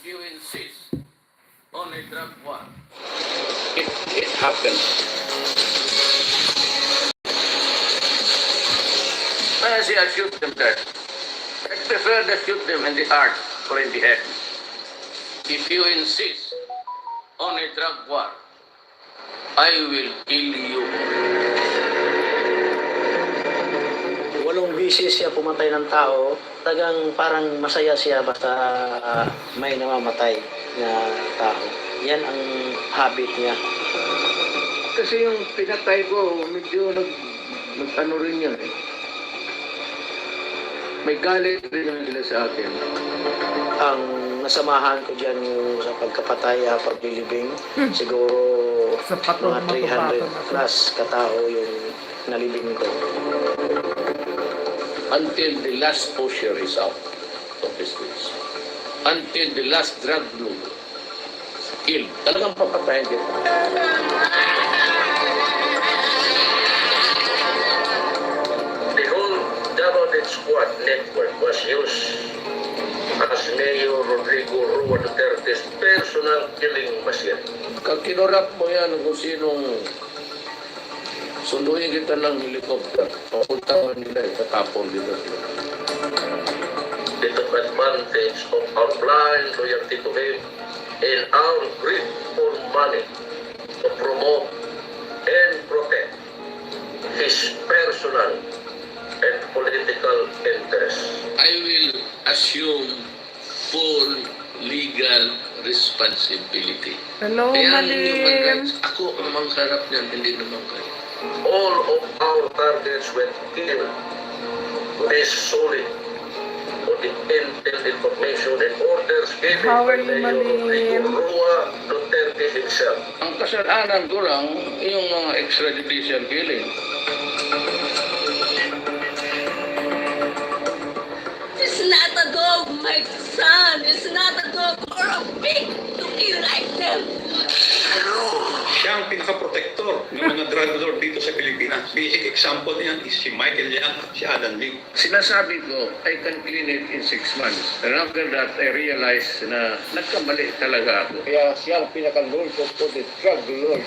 If you insist on a drug war, if it happens, I say I shoot them dead. I prefer to shoot them in the heart or in the head. If you insist on a drug war, I will kill you. 8 beses siya pumatay ng tao, tagang parang masaya siya basta may namamatay na tao. Yan ang habit niya. Kasi yung pinatay ko, medyo nag-ano rin yan eh. May galit rin naman sila sa akin. Ang nasamahan ko dyan yung sa pagkapatay, paglilibing, siguro mga 300 plus katao yung nalibing ko. Until the last pusher is out of the streets. Until the last drug lord killed. Talagang papatayin din. The whole double-dead squad network was used as Mayor Rodrigo Rua Duterte's personal killing machine. Pag kinurap mo yan kung sinong sunduin kita ng helicopter, papunta nila, itatapon dito. They took advantage of our blind loyalty to him and our greed for money to promote and protect his personal and political interests. I will assume full legal responsibility. Hello, Kaya Malim. human rights, ako ang mangharap niyan, hindi naman kayo. All of our targets were killed based solely on the intel information and orders given How by are you, Mayor Rodrigo Malim? Rua Duterte himself. Ang kasalanan ko lang, yung mga extrajudicial killing. It's not a dog, my son. It's not a dog or a pig to kill like them. Siya ang pinaka-protector ng mga drug lord dito sa Pilipinas. Basic example niyan is si Michael Yang at si Alan Lee. Sinasabi ko, I can clean it in 6 months. And after that, I realized na nagkamali talaga ako. Kaya siya ang pinaka-lord ko po, the drug lord.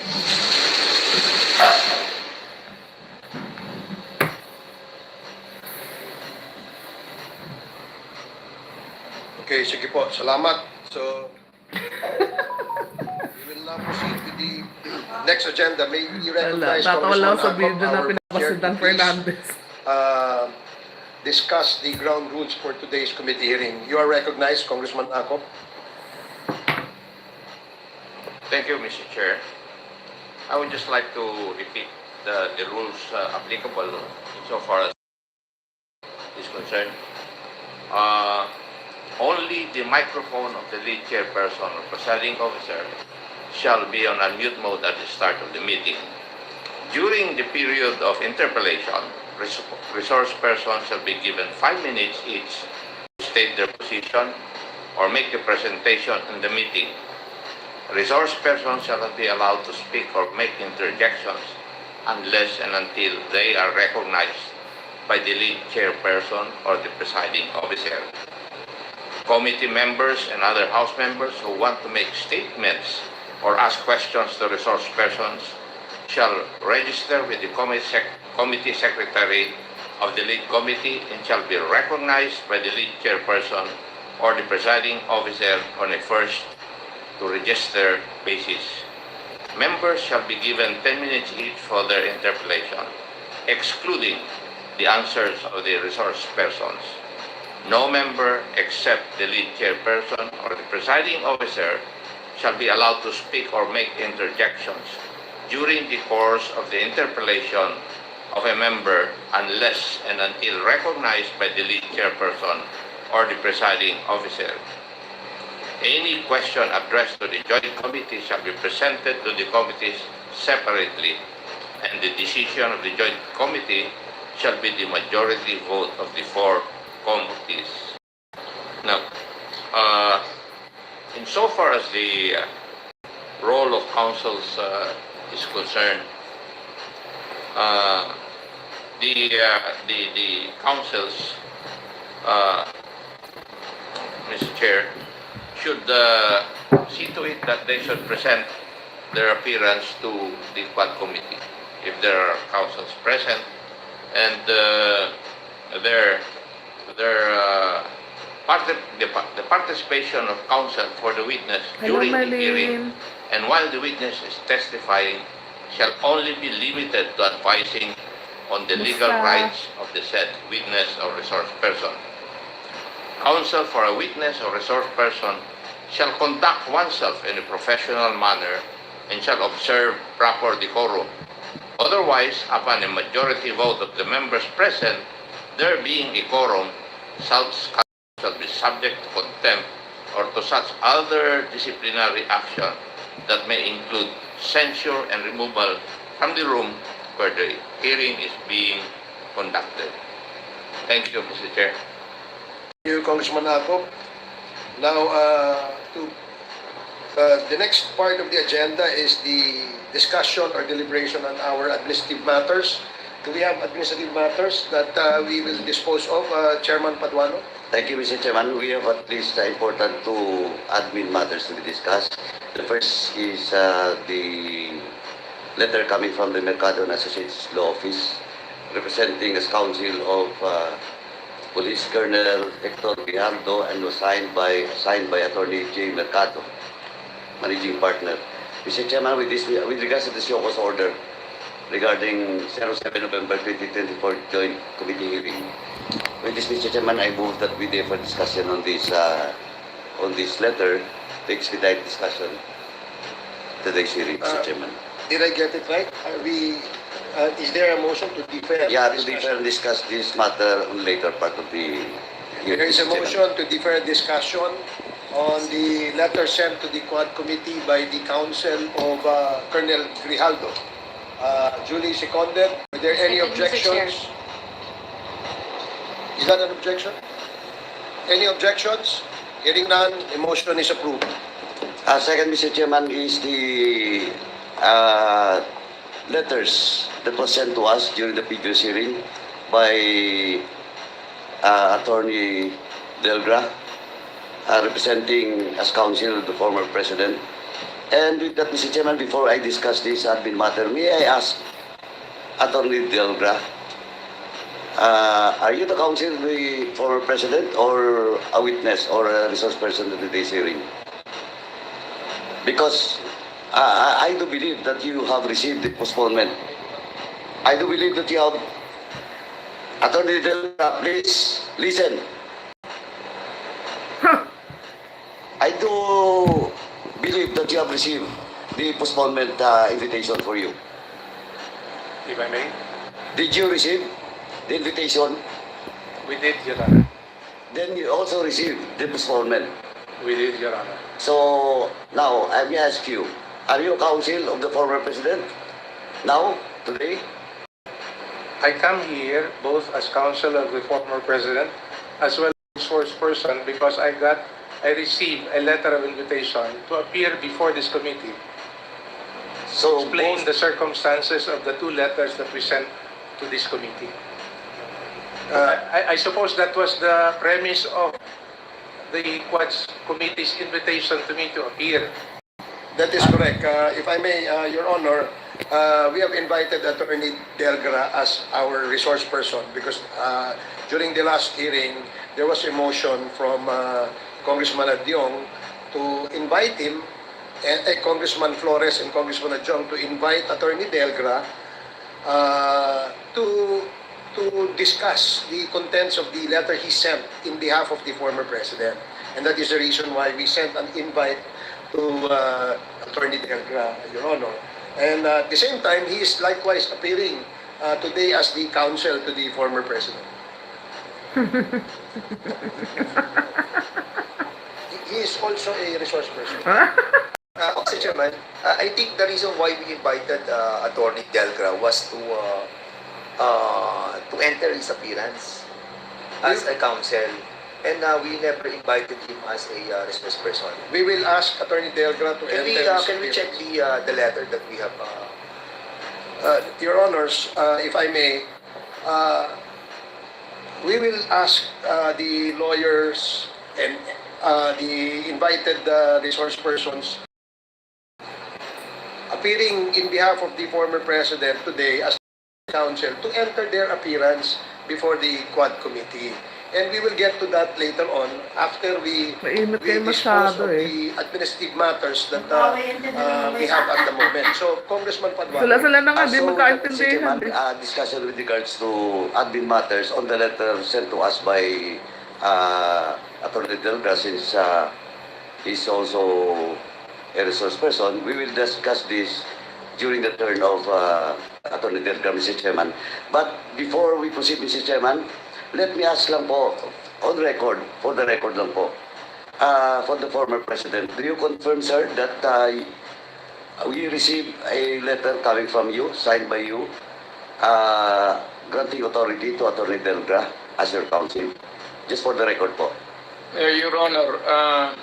Okay, sige po. Salamat. So, we will now proceed with the next agenda. May we recognize Tatawa lang sa Congressman video na Akop, our pinapasa chair, Dan to please, Fernandez. discuss the ground rules for today's committee hearing. You are recognized, Congressman Akop. Thank you, Mr. Chair. I would just like to repeat the rules applicable insofar as is concerned. Only the microphone of the lead chairperson or presiding officer shall be on unmute mode at the start of the meeting. During the period of interpellation, resource persons shall be given 5 minutes each to state their position or make a presentation in the meeting. Resource persons shall not be allowed to speak or make interjections unless and until they are recognized by the lead chairperson or the presiding officer. Committee members and other House members who want to make statements or ask questions to resource persons shall register with the committee secretary of the lead committee and shall be recognized by the lead chairperson or the presiding officer on a first to register basis. Members shall be given 10 minutes each for their interpellation, excluding the answers of the resource persons. No member except the lead chairperson or the presiding officer shall be allowed to speak or make interjections during the course of the interpellation of a member unless and until recognized by the lead chairperson or the presiding officer. Any question addressed to the joint committee shall be presented to the committees separately, and the decision of the joint committee shall be the majority vote of the 4 committees. Now, insofar as the role of councils is concerned, the councils, Mr. Chair, should see to it that they should present their appearance to the Quad Committee if there are counsels present, and the participation of counsel for the witness during the hearing and while the witness is testifying shall only be limited to advising on the legal rights of the said witness or resource person. Counsel for a witness or resource person shall conduct oneself in a professional manner and shall observe proper decorum. Otherwise, upon a majority vote of the members present, there being a quorum, such shall be subject to contempt or to such other disciplinary action that may include censure and removal from the room where the hearing is being conducted. Thank you, Mr. Chair. Thank you, Congressman Akop. Now, the next part of the agenda is the discussion or deliberation on our administrative matters. Do we have administrative matters that we will dispose of, Chairman Paduano? Thank you, Mr. Chairman. We have at least important two admin matters to be discussed. The first is the letter coming from the Mercado and Associates Law Office, representing as counsel of Police Colonel Hector Grijaldo, and was signed by Attorney J. Mercado, Managing Partner. Mr. Chairman, with regards to the show cause order regarding 07 November 2024 joint committee hearing, with this, Mr. Chairman, I move that we defer discussion on this letter to expedite discussion today's hearing, Mr. Chairman. Did I get it right? Is there a motion to defer? Yeah, to defer and discuss this matter on later part of the hearing. There is a Mr. Chairman. motion to defer discussion on the letter sent to the Quad Committee by the counsel of Colonel Grijaldo. Duly seconded. Are there any Second, Mr. Chair. objections? Is that an objection? Any objections? Hearing none, the motion is approved. Second, Mr. Chairman, is the letters that was sent to us during the previous hearing by Attorney Delgra, representing as counsel the former president. And with that, Mr. Chairman, before I discuss this admin matter, may I ask Attorney Delgra, are you the counsel of the former president or a witness or a resource person to today's hearing? Because I do believe that you have received the postponement. I do believe that you have... Attorney Delgra, please listen. I do believe that you have received the postponement invitation for you. If I may, Did you receive the invitation? we did, Your Honor. Then you also received the postponement. We did, Your Honor. So now I may ask you, are you counsel of the former president now, today? I come here both as counsel of the former president as well as source person because I received a letter of invitation to appear before this committee. So Explain both, the circumstances of the two letters that we sent to this committee. I suppose that was the premise of the Quad's committee's invitation to me to appear. That is correct. If I may, Your Honor, we have invited Attorney Delgra as our resource person because during the last hearing, there was a motion from Congressman Adyong to invite him, and Congressman Flores and Congressman Adyong to invite Attorney Delgra to discuss the contents of the letter he sent in behalf of the former president. And that is the reason why we sent an invite to Attorney Delgra, Your Honor. And at the same time, he is likewise appearing today as the counsel to the former president. He is also a resource person. Mr. Chairman, I think the reason why we invited Attorney Delgra was to enter his appearance as a counsel, and we never invited him as a resource person. We will ask Attorney Delgra to Can enter his we appearance. check the letter that we have? Your Honors, if I may, we will ask the lawyers and the invited resource persons appearing in behalf of the former president today as counsel to enter their appearance before the Quad Committee. And we will get to that later on after we dispose of the administrative matters that we have at the moment. So, Congressman Paduano. Sila na nga, di So, magkaintindihan. Mr. Chairman, discussion with regards to admin matters on the letter sent to us by Attorney Delga, since he's also a resource person, we will discuss this during the turn of Attorney Delga, Mr. Chairman. But before we proceed, Mr. Chairman, let me ask lang po, on record, for the record lang po, for the former president, do you confirm, sir, that we received a letter coming from you, signed by you, granting authority to Attorney Delga as your counsel? Just for the record po. Your Honor,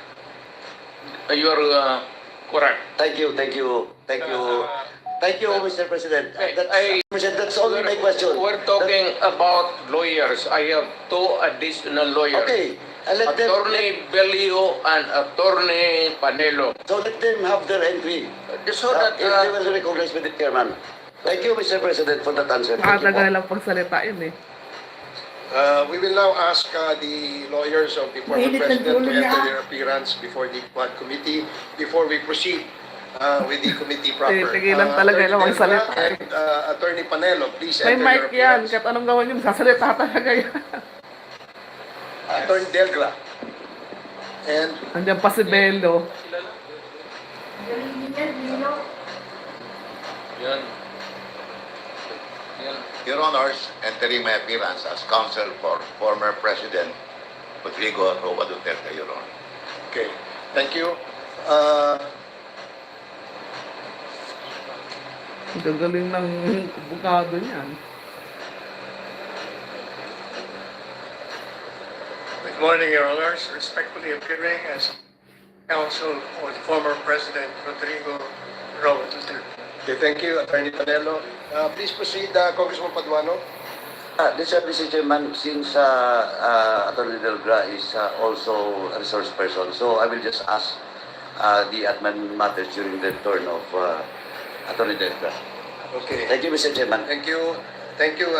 you are correct. Thank you, thank you, thank you. Thank you, Mr. President. That's only my question. We're talking about lawyers. I have two additional lawyers. Okay, let them, Attorney Belio and Attorney Panelo. so let them have their entry. So that If they will recognize with the chairman. Thank you, Mr. President, for that answer. Thank you po. Makatagal lang pagsalita yun eh. We will now ask the lawyers of the former president to enter their appearance before the Quad Committee before we proceed with the committee proper. Tigilan talaga Attorney yung magsalita. Delga and Attorney Panelo, please May enter your mic yan, appearance. kahit anong gawin yun, sasalita talaga yan. Attorney Delga. And Andiyan pa si Bello. Yan. Yan. Your Honors, entering my appearance as counsel for former President Rodrigo Roa Duterte, Your Honor. okay, thank you. Ang gagaling ng bukado niyan. Good morning, Your Honors. Respectfully appearing as counsel for the former President Rodrigo Roa Duterte. Okay, thank you, Attorney Panelo. Please proceed, Congressman Paduano. Mr. Chairman, since Attorney Delga is also a resource person, so I will just ask the admin matters during the turn of Attorney Delga. Okay, Thank you, Mr. Chairman. thank you. Thank you,